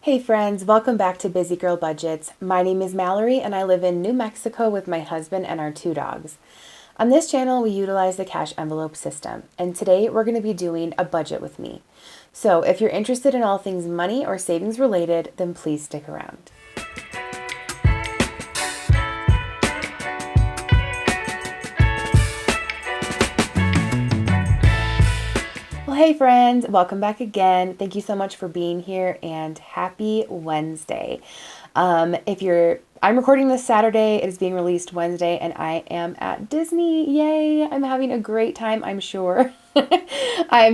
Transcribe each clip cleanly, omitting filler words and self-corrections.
Hey friends, welcome back to Busy Girl Budgets. My name is Mallory and I live in New Mexico with my husband and our 2 dogs. On this channel, we utilize the cash envelope system, and today we're going to be doing a budget with me. So if you're interested in all things money or savings related, then please stick around. Well, hey friends, welcome back again. Thank you so much for being here and happy Wednesday. I'm recording this Saturday. It is being released Wednesday and I am at Disney. Yay. I'm having a great time, I'm sure. I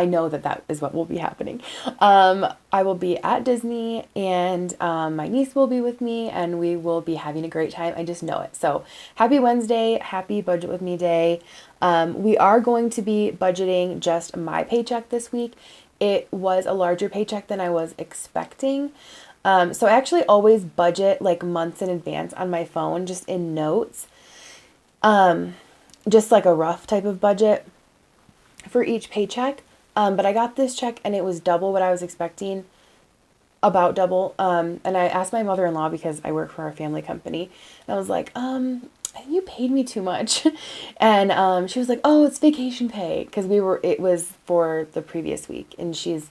know that is what will be happening. I will be at Disney and my niece will be with me and we will be having a great time. I just know it. So happy Wednesday, happy budget with me day. We are going to be budgeting just my paycheck this week. It was a larger paycheck than I was expecting. So I actually always budget like months in advance on my phone, just in notes. Just like a rough type of budget for each paycheck. But I got this check and it was double what I was expecting, about double. And I asked my mother-in-law because I work for a family company. And I was like, you paid me too much. And she was like, oh, it's vacation pay. Because it was for the previous week. And she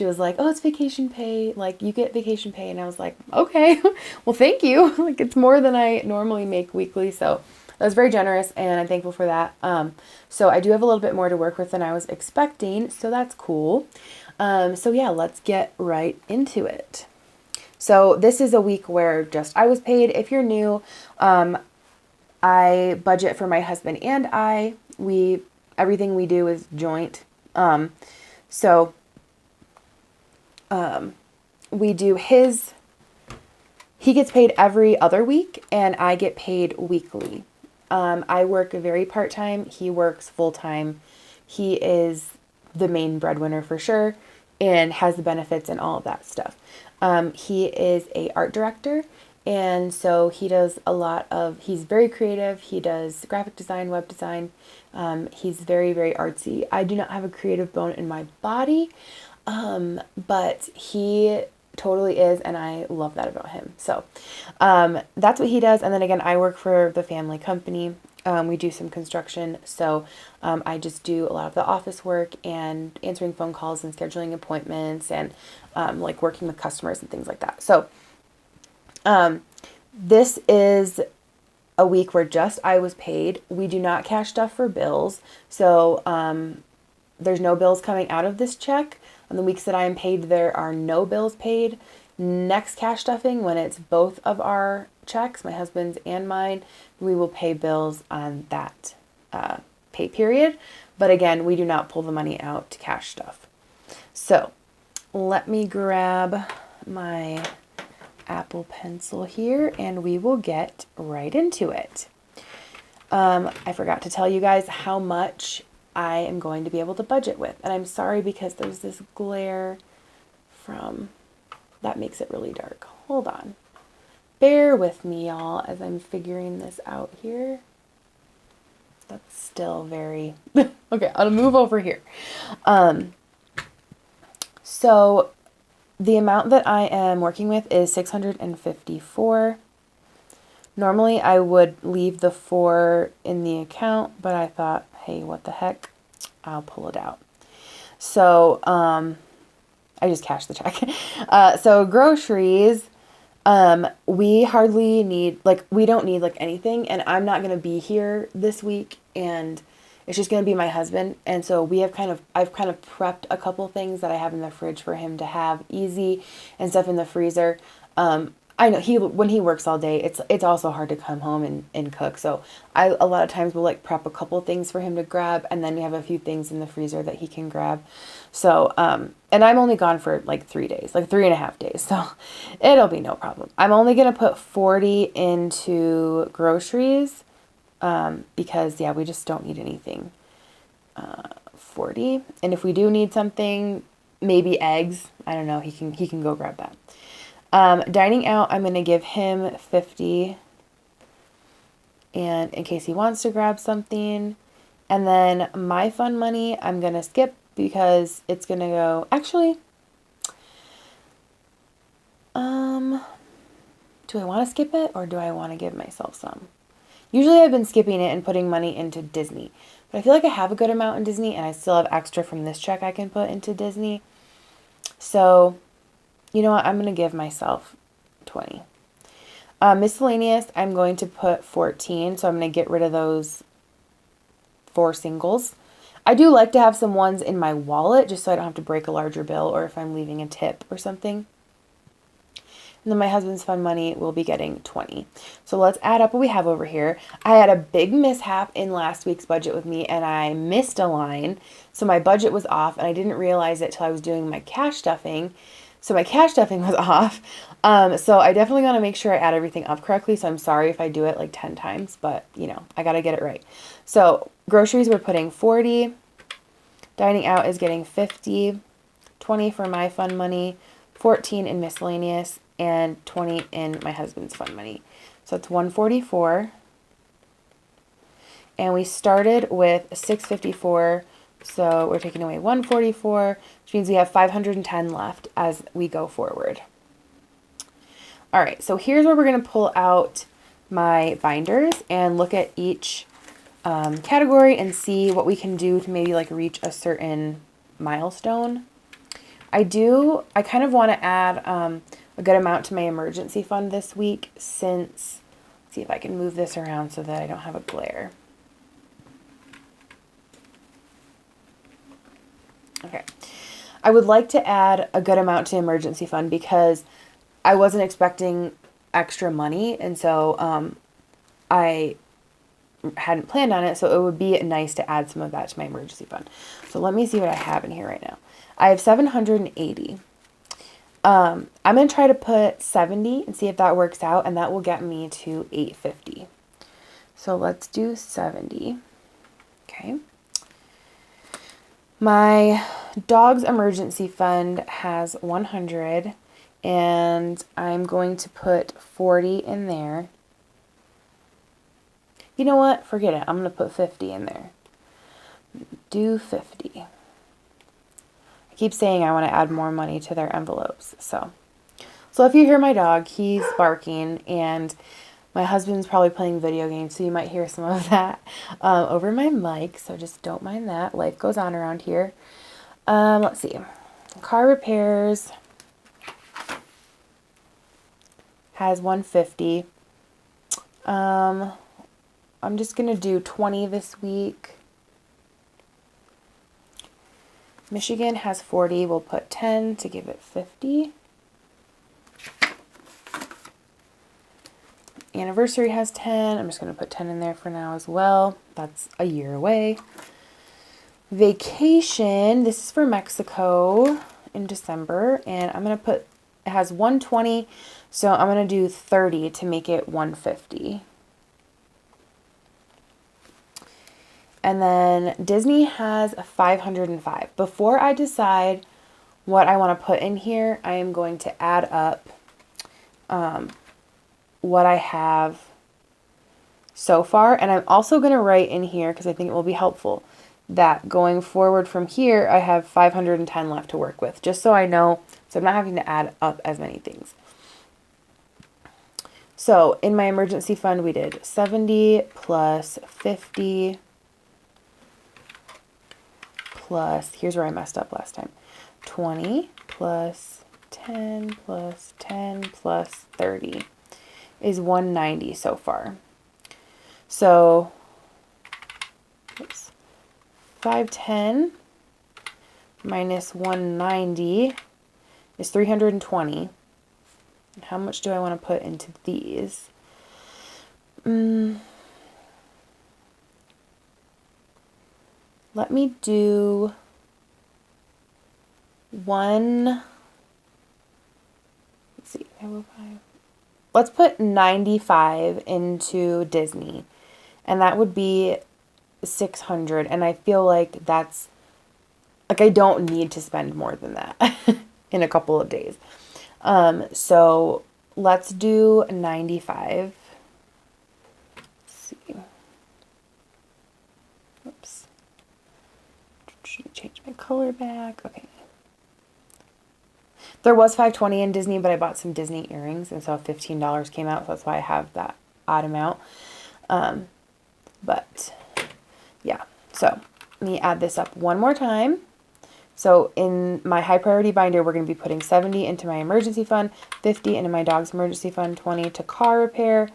was like, oh, it's vacation pay. Like, you get vacation pay. And I was like, okay, well, thank you. Like, it's more than I normally make weekly. So that was very generous and I'm thankful for that. So I do have a little bit more to work with than I was expecting. So that's cool. So yeah, let's get right into it. So this is a week where just I was paid. If you're new, I budget for my husband and everything we do is joint. So we do he gets paid every other week and I get paid weekly. I work very part-time. He works full-time. He is the main breadwinner for sure and has the benefits and all of that stuff. He is a art director. And so he does he's very creative. He does graphic design, web design. He's very, very artsy. I do not have a creative bone in my body, but he totally is, and I love that about him. So that's what he does. And then again, I work for the family company. We do some construction. So I just do a lot of the office work and answering phone calls and scheduling appointments and like working with customers and things like that. So this is a week where just I was paid. We do not cash stuff for bills. So there's no bills coming out of this check. On the weeks that I am paid, there are no bills paid. Next cash stuffing, when it's both of our checks, my husband's and mine, we will pay bills on that pay period. But again, we do not pull the money out to cash stuff. So let me grab my Apple Pencil here and we will get right into it. I forgot to tell you guys how much I am going to be able to budget with. And I'm sorry because there's this glare that makes it really dark. Hold on. Bear with me, y'all, as I'm figuring this out here. That's still very... Okay, I'll move over here. So the amount that I am working with is $654. Normally I would leave the 4 in the account, but I thought, hey, what the heck? I'll pull it out. So I just cashed the check. So groceries, we hardly need, we don't need anything, and I'm not going to be here this week, and it's just going to be my husband. And so I've kind of prepped a couple things that I have in the fridge for him to have easy and stuff in the freezer. I know when he works all day, it's also hard to come home and cook. So a lot of times will prep a couple things for him to grab, and then we have a few things in the freezer that he can grab. So, and I'm only gone for 3 days, 3.5 days. So it'll be no problem. I'm only going to put 40 into groceries, because yeah, we just don't need anything. 40. And if we do need something, maybe eggs, I don't know, he can go grab that. Dining out, I'm going to give him 50, and in case he wants to grab something. And then my fun money, I'm going to skip because it's going to go, actually, Do I want to skip it or do I want to give myself some? Usually I've been skipping it and putting money into Disney. But I feel like I have a good amount in Disney and I still have extra from this check I can put into Disney. So, you know what? I'm going to give myself 20. Miscellaneous, I'm going to put 14. So I'm going to get rid of those 4 singles. I do like to have some ones in my wallet just so I don't have to break a larger bill or if I'm leaving a tip or something. And then my husband's fun money will be getting 20. So let's add up what we have over here. I had a big mishap in last week's budget with me and I missed a line. So my budget was off and I didn't realize it till I was doing my cash stuffing. So my cash stuffing was off. So I definitely want to make sure I add everything up correctly. So I'm sorry if I do it like 10 times, but you know, I got to get it right. So groceries, we're putting 40. Dining out is getting 50. 20 for my fun money. 14 in miscellaneous. And 20 in my husband's fun money. So it's 144. And we started with 654. So we're taking away 144, which means we have 510 left as we go forward. All right, so here's where we're going to pull out my binders and look at each category and see what we can do to maybe like reach a certain milestone. I kind of want to add a good amount to my emergency fund this week since, let's see if I can move this around so that I don't have a glare. Okay. I would like to add a good amount to emergency fund because I wasn't expecting extra money and so I hadn't planned on it, so it would be nice to add some of that to my emergency fund. So let me see what I have in here right now. I have 780. I'm going to try to put 70 and see if that works out, and that will get me to 850. So let's do 70. Okay. My dog's emergency fund has 100, and I'm going to put 40 in there. You know what? Forget it. I'm going to put 50 in there. Do 50. I keep saying I want to add more money to their envelopes. So if you hear my dog, he's barking and my husband's probably playing video games. So you might hear some of that over my mic. So just don't mind that. Life goes on around here. Let's see. Car repairs has 150. I'm just going to do 20 this week. Michigan has 40. We'll put 10 to give it 50. Anniversary has 10. I'm just going to put 10 in there for now as well. That's a year away. Vacation. This is for Mexico in December. And I'm going to put, it has 120. So I'm going to do 30 to make it 150. And then Disney has 505. Before I decide what I want to put in here, I am going to add up what I have so far. And I'm also going to write in here, because I think it will be helpful, that going forward from here, I have 510 left to work with, just so I know, so I'm not having to add up as many things. So in my emergency fund, we did 70 plus 50 plus, here's where I messed up last time, 20 plus 10 plus 10 plus 30 is 190 so far. So, oops, 510 minus 190 is 320. And how much do I want to put into these? Let me do one. Let's see. Let's put 95 into Disney. And that would be 600. And I feel like that's, like, I don't need to spend more than that in a couple of days. So let's do 95. Let's see. Oops. Should change my color back. Okay. There was $5.20 in Disney, but I bought some Disney earrings, and so $15 came out, so that's why I have that odd amount. But yeah, so let me add this up one more time. So in my high priority binder, we're going to be putting 70 into my emergency fund, 50 into my dog's emergency fund, 20 to car repair,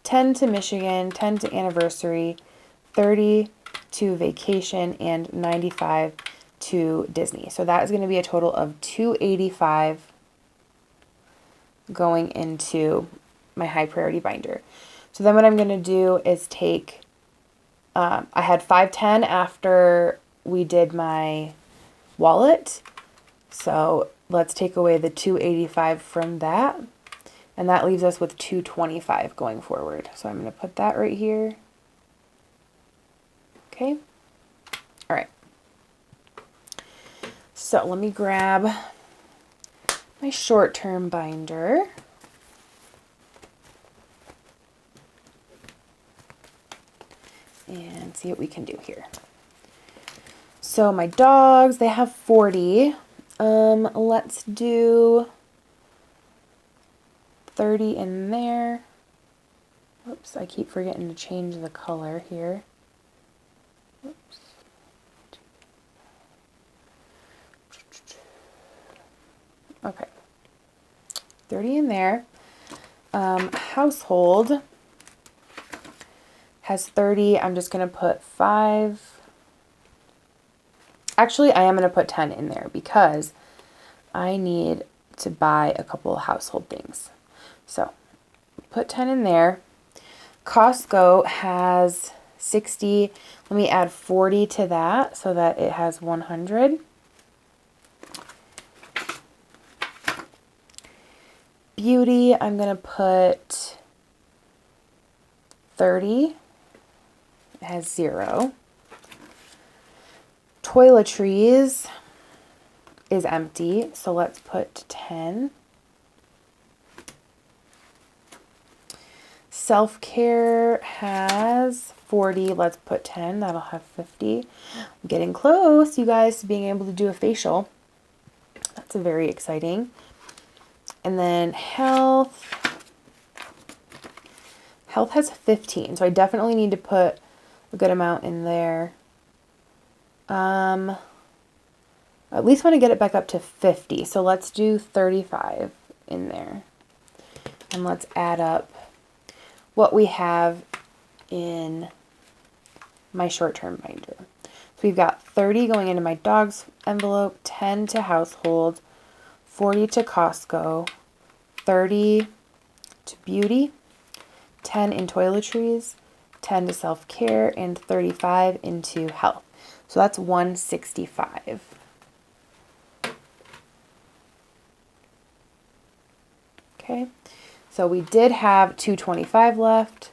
10 to Michigan, 10 to anniversary, 30 to vacation, and 95 to Disney. So that is going to be a total of $285 going into my high priority binder. So then what I'm going to do is take, I had $5.10 after we did my wallet. So let's take away the $285 from that. And that leaves us with $225 going forward. So I'm going to put that right here. Okay. All right. So let me grab my short-term binder. And see what we can do here. So my dogs, they have 40. Let's do 30 in there. Oops, I keep forgetting to change the color here. Oops. Okay. 30 in there. Household has 30. I'm just going to put 5. Actually, I am going to put 10 in there because I need to buy a couple of household things. So put 10 in there. Costco has 60. Let me add 40 to that so that it has 100. Beauty, I'm going to put 30. It has 0. Toiletries is empty, so let's put 10. Self-care has 40. Let's put 10. That'll have 50. I'm getting close, you guys, to being able to do a facial. That's very exciting. And then health. Health has 15, so I definitely need to put a good amount in there. At least want to get it back up to 50. So let's do 35 in there. And let's add up what we have in my short-term binder. So we've got 30 going into my dog's envelope, 10 to household, 40 to Costco, 30 to beauty, 10 in toiletries, 10 to self-care, and 35 into health. So that's 165. Okay, so we did have 225 left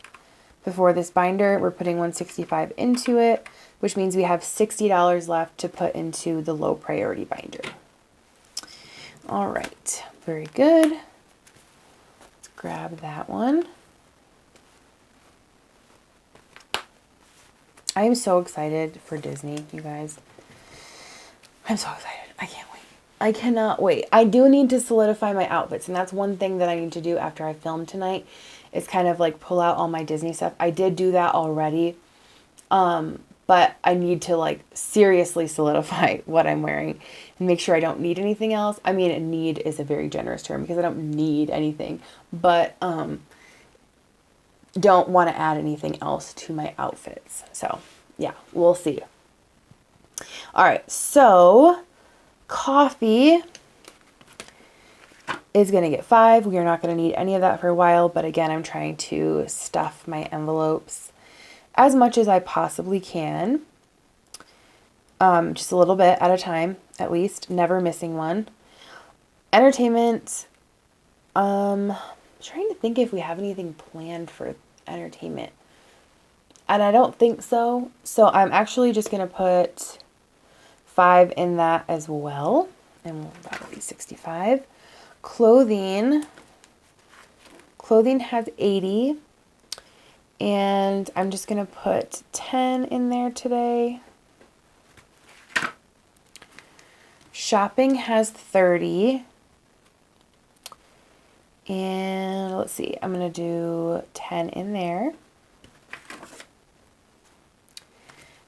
before this binder. We're putting 165 into it, which means we have $60 left to put into the low priority binder. All right, very good. Let's grab that one. I am so excited for Disney, you guys. I'm so excited. I can't wait. I cannot wait. I do need to solidify my outfits, and that's one thing that I need to do after I film tonight is kind of like pull out all my Disney stuff. I did do that already, but I need to like seriously solidify what I'm wearing and make sure I don't need anything else. I mean, need is a very generous term because I don't need anything, but don't want to add anything else to my outfits. So yeah, we'll see. All right, so coffee is going to get 5. We are not going to need any of that for a while, but again, I'm trying to stuff my envelopes as much as I possibly can. Just a little bit at a time, at least, never missing one. Entertainment, trying to think if we have anything planned for entertainment. And I don't think so. So I'm actually just going to put 5 in that as well. And that'll be 65. Clothing has 80. And I'm just going to put 10 in there today. Shopping has 30. And let's see, I'm going to do 10 in there.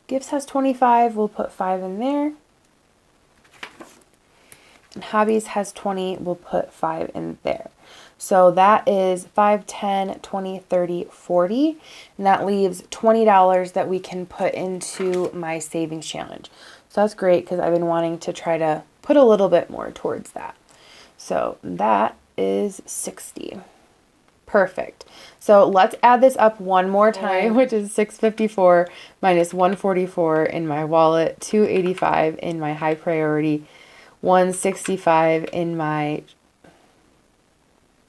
Gifts has 25, we'll put 5 in there. And hobbies has 20, we'll put 5 in there. So that is 5, 10, 20, 30, 40. And that leaves $20 that we can put into my savings challenge. So that's great because I've been wanting to try to put a little bit more towards that. So that is 60. Perfect. So let's add this up one more time, which is 654 minus 144 in my wallet, 285 in my high priority, 165 in my,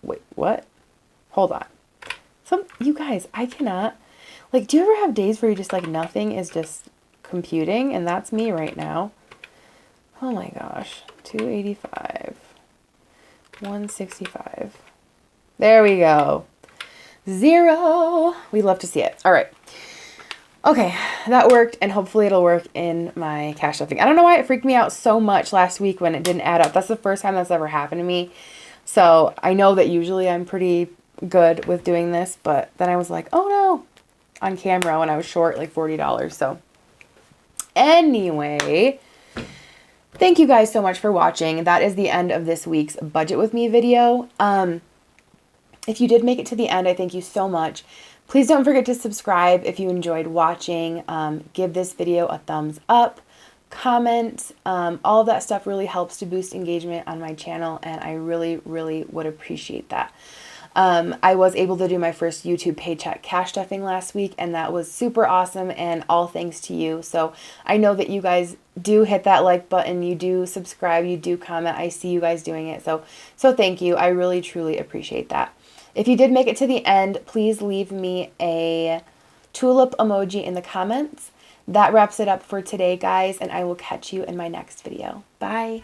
wait, what? Hold on. You guys, I cannot, like, do you ever have days where you just, like, nothing is just computing? And that's me right now. Oh my gosh. 285, 165. There we go. 0. We love to see it. All right. Okay, that worked, and hopefully it'll work in my cash stuffing. I don't know why it freaked me out so much last week when it didn't add up. That's the first time that's ever happened to me. So I know that usually I'm pretty good with doing this, but then I was like, oh no, on camera when I was short like $40. So anyway, thank you guys so much for watching. That is the end of this week's Budget With Me video. If you did make it to the end, I thank you so much. Please don't forget to subscribe if you enjoyed watching. Give this video a thumbs up, comment. All of that stuff really helps to boost engagement on my channel, and I really, really would appreciate that. I was able to do my first YouTube Paycheck cash stuffing last week, and that was super awesome, and all thanks to you. So I know that you guys do hit that like button, you do subscribe, you do comment. I see you guys doing it. So thank you. I really, truly appreciate that. If you did make it to the end, please leave me a tulip emoji in the comments. That wraps it up for today, guys, and I will catch you in my next video. Bye.